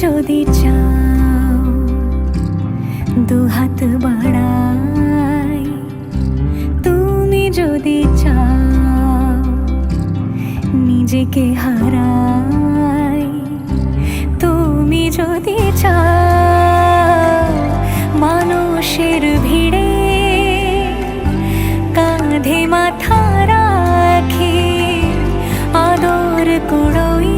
যদি চাও দুহাত বাড়াই, তুমি যদি চাও নিজেকে হারাই, তুমি যদি চাও মানুষের ভিড়ে কাঁধে মাথা রাখি আদর কুড়োই,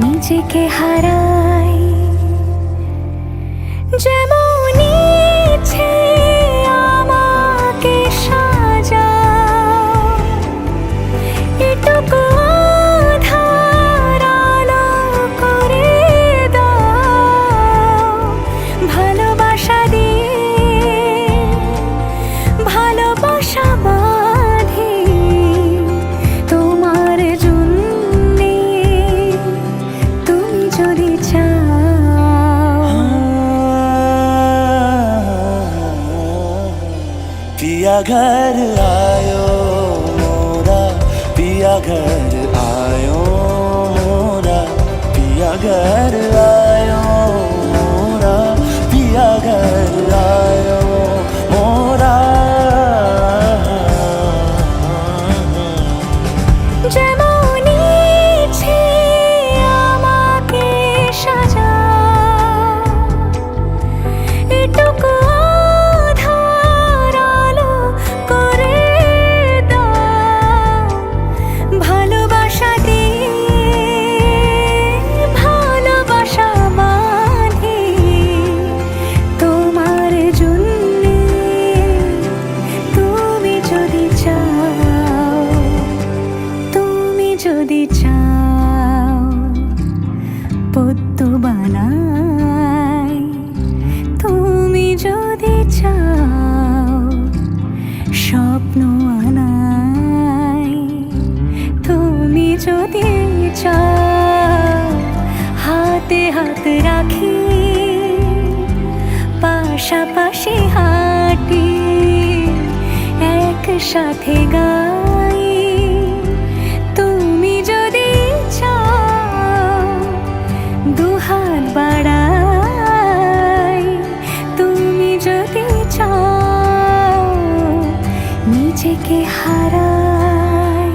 নিজেকে হারাই। যেমন ইচ্ছে আমাকে সাজাও, এটুকু আধার আলো করে দাও, ভালোবাসা দিয়ে ভালোবাসা বাঁধি তোমার জন্যে, তুমি যদি চাও। पिया घर आयो मोरा, पिया घर आयो मोरा, पिया घर आयो मोरा, पिया घर आयो मोरा। যেমন ইচ্ছে আমাকে সাজাও, এটুকু আধার আলো করে দাও, ভালোবাসা দিয়ে ভালোবাসা বাঁধি তোমার জন্যে, তুমি যদি চাও, তুমি যদি চাও পদ্ম বানাই, তুমি যদি চাও স্বপ্ন আনাই, তুমি যদি চাও হাতে হাত রাখি পাশাপাশি হাঁটি একসাথে গাই, তুমি যদি চাও দুহাত বাড়াই, তুমি যদি চাও নিজেকে হারাই।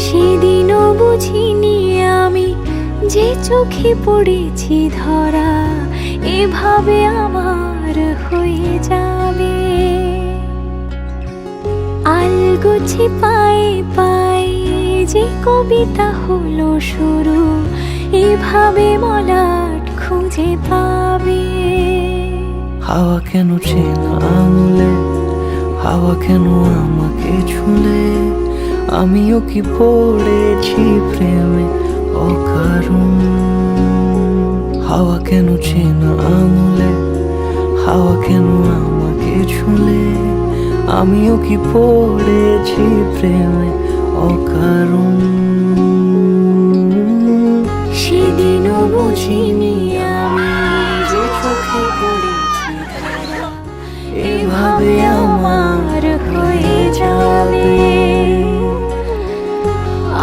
সেদিনও বুঝিনি আমি যে চোখে পড়েছি ধরা এভাবে আমার হয়ে যাবে। আলগোছে পায়ে পায়ে যে কবিতা হলো শুরু এভাবে মলাট খুঁজে পাবে। হাওয়া কেন চেনা আঙুলে, হাওয়া কেন আমাকে ছুলে, আমিও কি পড়েছি প্রেমে অকারণ। হাওয়া কেন চেনা আঙুলে, হাওয়া কেন আমাকে ছুলে, আমিও কি পড়েছি প্রেমে অকারণ। সেদিনও বুঝিনি আমি যে চোখে পড়েছি ধরা এভাবে আমার হয়ে যাবে।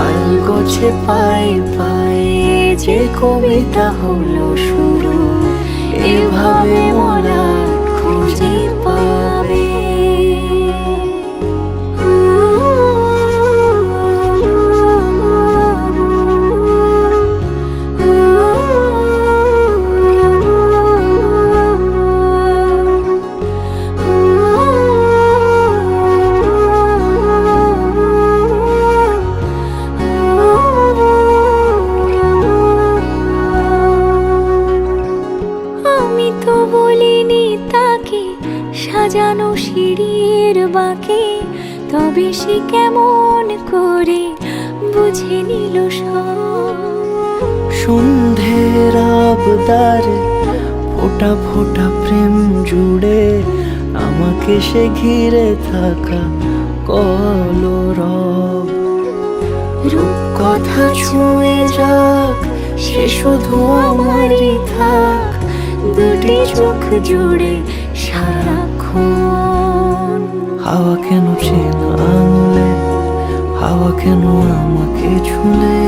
আলগোছে পায়ে পায়ে যে কবিতা হলো শুরু এভাবে মলাট খুঁজে পাবে। আমি তো বলিনি তাকে সাজানো সিঁড়ির বাঁকে, তবে সে কেমন করে বুঝে নিল সব। সন্ধ্যের আবদারে ফোটা ফোটা প্রেম জুড়ে আমাকে সে ঘিরে থাকা কলরব। রূপকথা ছুঁয়ে যাক সে শুধু আমারই থাক, দুটি চোখ জুড়ে সারাক্ষণ। হাওয়া কেন চেনা আঙুলে, হাওয়া কেন আমাকে ছুলে,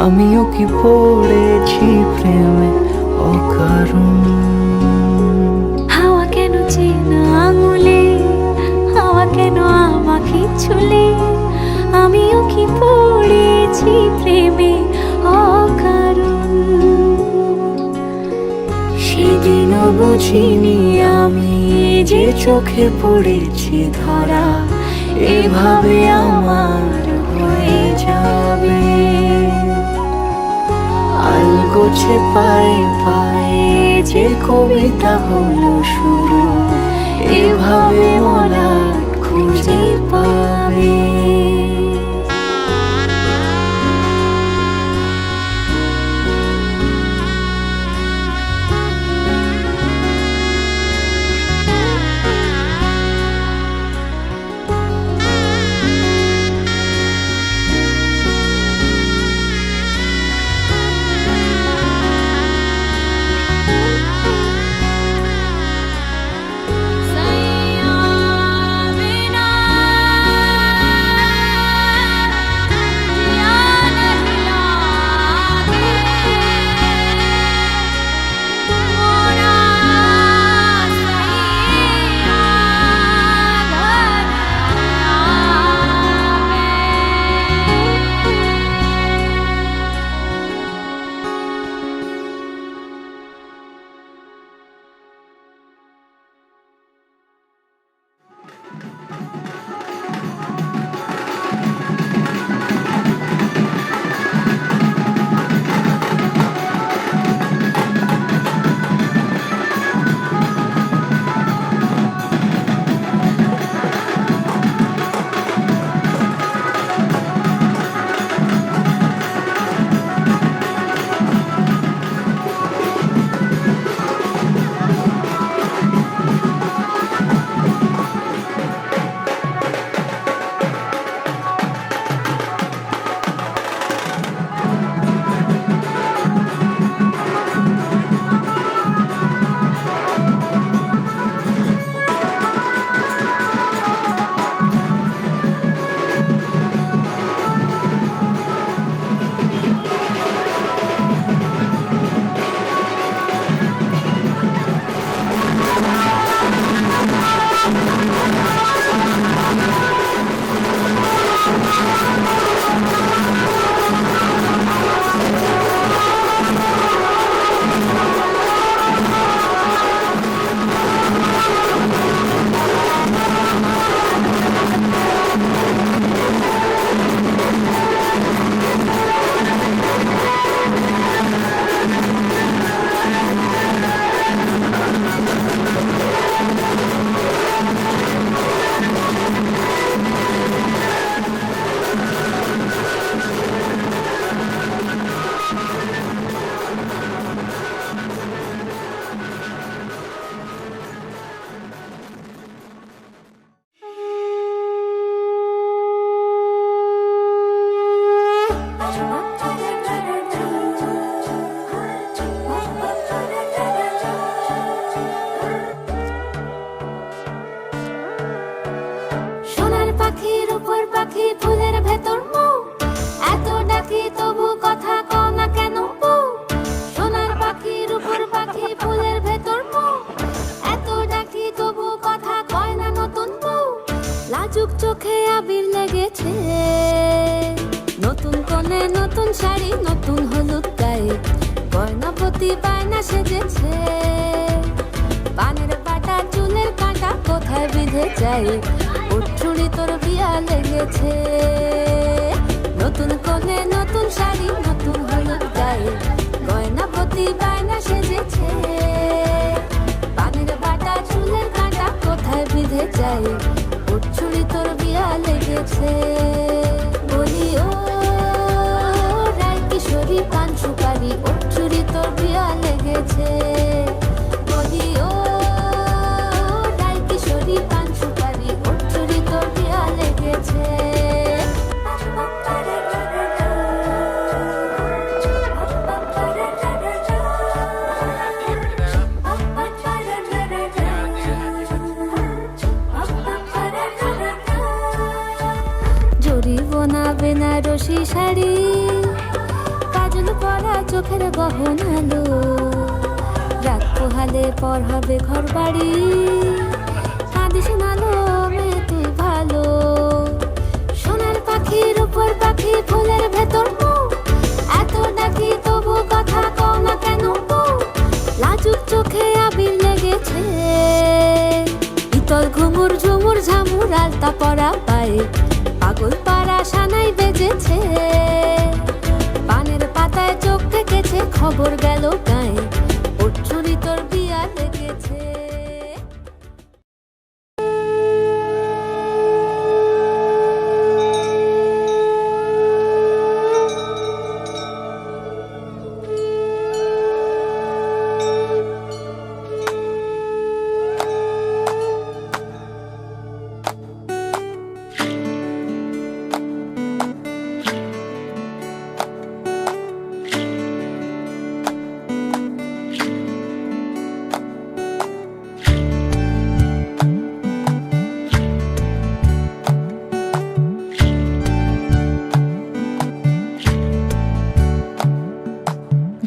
আমিও কি পড়েছি প্রেমে অকারণ। হাওয়া কেন চেনা আঙুলে, হাওয়া কেন আমাকে ছুলে, আমিও কি পড়েছি প্রেমে অকারণ। সেদিনও বুঝিনি আমি যে চোখে পড়েছি ধরা এভাবে আমার হয়ে যাবে। আলগোছে পায়ে পায়ে যে কবিতা হলো শুরু এভাবে মলাট খুঁজে পাবে। নতুন শাড়ি নতুন হলুদ গায়ে গয়নাপতি বায়না সেজেছে পানের পাটা চুলের কাঁটা কোথায় বিঁধে যায় ওর চুড়ি তোর বিয়া লেগেছে নতুন কোণে নতুন শাড়ি নতুন হলুদ গায়ে গয়নাপতি বায়না সেজেছে পানের পাটা চুলের কাঁটা কোথায় বিঁধে যায় ওর চুড়ি তোর বিয়া লেগেছে বলি ও রায় কিশোরী পান সুপারি ওর চুড়ি তোর বিয়া লেগেছে বলি ও রায় কিশোরী পান সুপারি ওর চুড়ি তোর বিয়া লেগেছে বেনারসি শাড়ি কাজল পরা চোখের গহনালো রাত পোহালে পর হবে ঘর বাড়ি কাঁদিস নালো মেয়ে তুই ভালো সোনার পাখির উপর পাখি ফুলের ভেতর এত নাকি তবু কথা কও না কেন লাজুক চোখে আবির লেগেছে ইতল ঘুমুর ঝুমুর ঝামুর আলতা পরা পায়ে পাগল পাড়া সানাই বেজেছে পানের পাতায় চোখ থেকেছে খবর গেল গায়ে ওর চুরি তোর বিয়া লেগেছে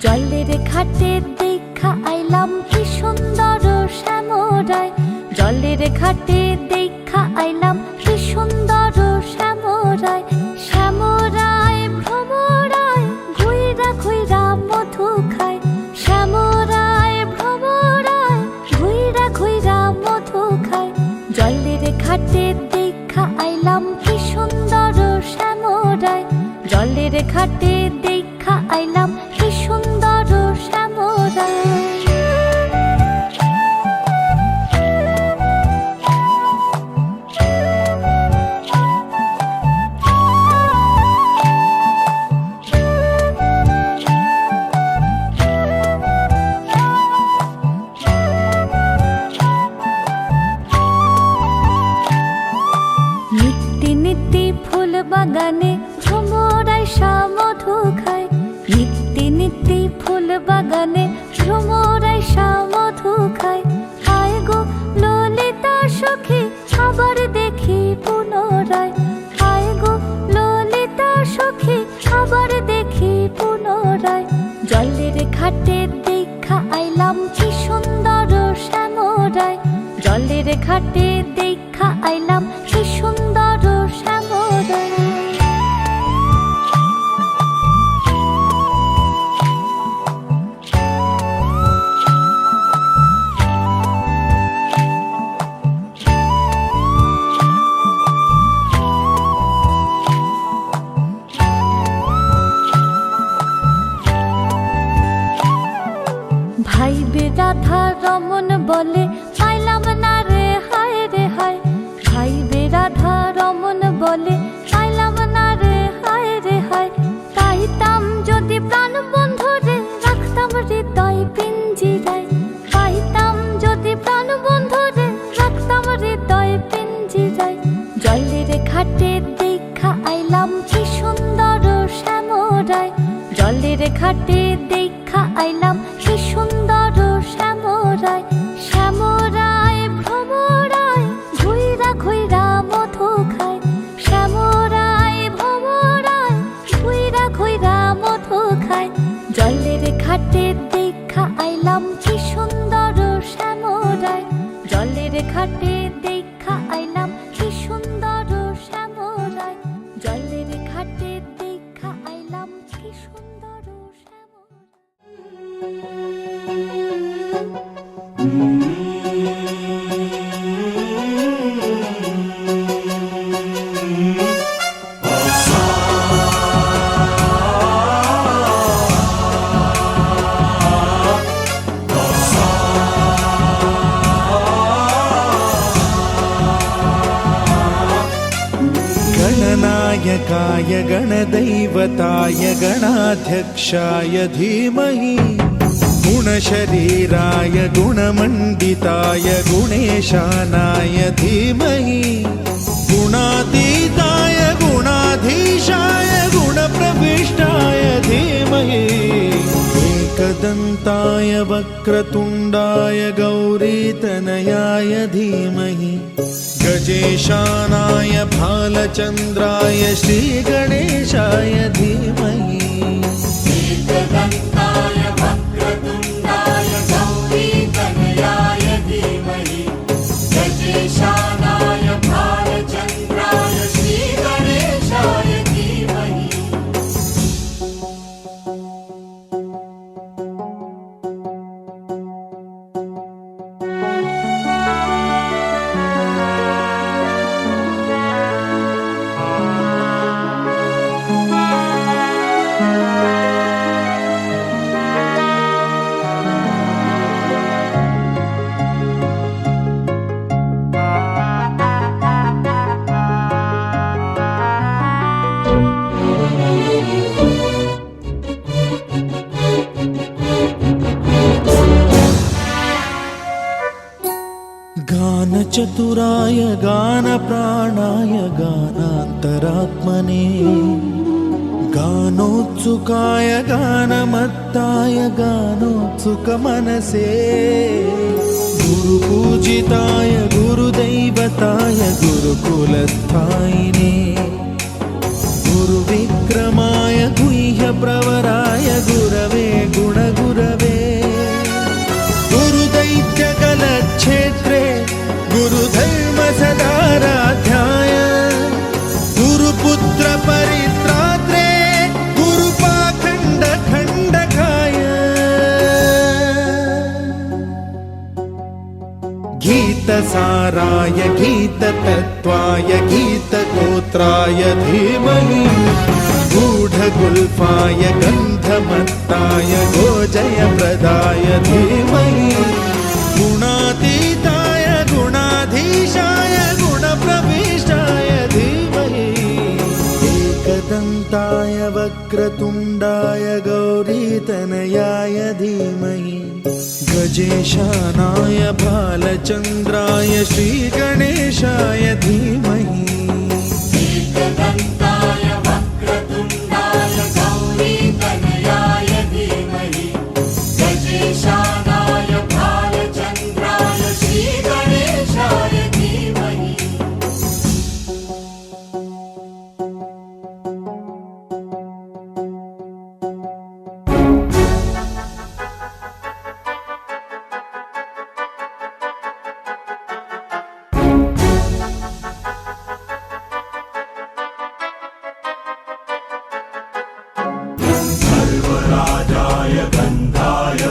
জলের ঘাটে দেখা আইলাম কি সুন্দর শ্যামরায় জলের ঘাটে দেখা আইলাম কি সুন্দর শ্যামরায় শ্যামরায় ভ্রমরায় ঘুইরা ঘুইরা মধু খায় শ্যামরায় ভ্রমরায় ঘুইরা ঘুইরা মধু খায় জলের ঘাটে দেখা আইলাম কি সুন্দর শ্যামরায় জলের ঘাটে দেখা আইলাম কি সুন্দর শ্যামরায় নিত্যি নিত্যি ফুল বাগানে ভ্রমরায় মধু খায় নিত্যি নিত্যি ফুল বাগানে ভ্রমরায় মধু খায় হায় গো ললিতা সখী আবার দেখি পুনরায় হায় গো ললিতা সখী আবার দেখি পুনরায় জলের ঘাটে দেখা আইলাম কি সুন্দর শ্যামরায় জলের ঘাটে দেখা আইলাম কি সুন্দর শ্যামরায় ভাই বেরাধা রমন বলে পাইলাম না রে হায় রে হায় ভাই বেরাধা রমন বলে পাইলাম না রে হায় রে হায় পাইতাম যদি প্রাণ বন্ধু রে রাখতাম হৃদয় পিঞ্জিরায় পাইতাম যদি প্রাণ বন্ধু রে রাখতাম হৃদয় পিঞ্জিরায় জলের ঘাটে দেখা আইলাম কি সুন্দর শ্যামরায় জলের ঘাটে দেখা আইলাম কি সুন্দর শ্যামরায় শ্যামরায় ভ্রমরায় ঘুইরা ঘুইরা মধু খায় শ্যামরায় ভ্রমরায় ঘুইরা ঘুইরা মধু খায় জলের ঘাটে দেখা আইলাম কি সুন্দর শ্যামরায় জলের ঘাটে দেখা আইলাম কি সুন্দর শ্যামরায় জলের ঘাটে দেখা আইলাম কি गणनायकाय गणदैवताय गणाध्यक्षाय धीमहि गुणशरीराय गुणमण्डिताय गुणेशानाय धीमहि गुणातीताय गुणाधीशाय गुणप्रविष्टाय धीमहि एकदन्ताय वक्रतुण्डाय गौरीतनयाय धीमहि गजेशानाय भालचन्द्राय श्रीगणेशाय धीमहि एकदन्ताय वक्रतुण्डाय गौरीतनयाय धीमहि गजेशानाय भालचन्द्राय श्रीगणेशाय धीमहि गानचतुराय गानप्राणाय गानान्तरात्मने गानोत्सुकाय गानमत्ताय गानोत्सुकमनसे गुरुपूजिताय गुरुदैवताय गुरुकुलस्थायिने गुरुविक्रमाय गुह्यप्रवराय गुरवे गुणगुरवे गुरुदैत्यकलक्षेत्रे गुरुधर्म सदाराध्याय गुरुपुत्र परित्रात्रे गुरुपाखण्ड खण्डकाय गीतसाराय गीततत्त्वाय गीतगोत्राय धीमहि गूढगुल्फाय गन्धमत्ताय गोजयप्रदाय धीमहि गुणातीताय गुणाधीशाय गुणप्रविष्टाय धीमहि एकदन्ताय वक्रतुण्डाय गौरीतनयाय धीमहि गजेशानाय भालचन्द्राय श्रीगणेशाय धीमहि एकदन्ताय वक्रतुण्डाय गौरीतनयाय धीमहि गजेशानाय भालचन्द्राय श्रीगणेशाय धीमहि सर्वराजाय गन्धाय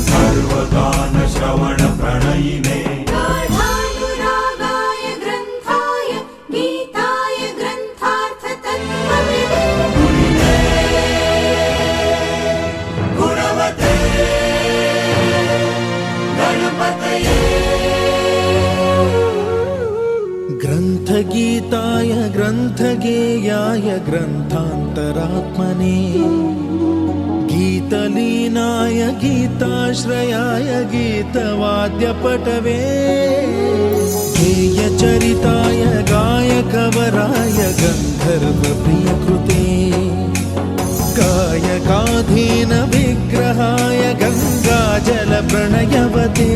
सर्वगानश्रवणप्रणयिने गाढानुरागाय ग्रन्थाय गीताय ग्रन्थार्थतत्त्वविदे गुणवते गणपतये ग्रन्थगीताय ग्रन्थगेयाय ग्रन्थान्तरात्मने गीतलीनाय गीताश्रयाय गीतवाद्यपटवे गेयचरिताय गायकवराय गन्धर्वप्रियकृते गायकाधीन विग्रहाय गङ्गाजलप्रणयवते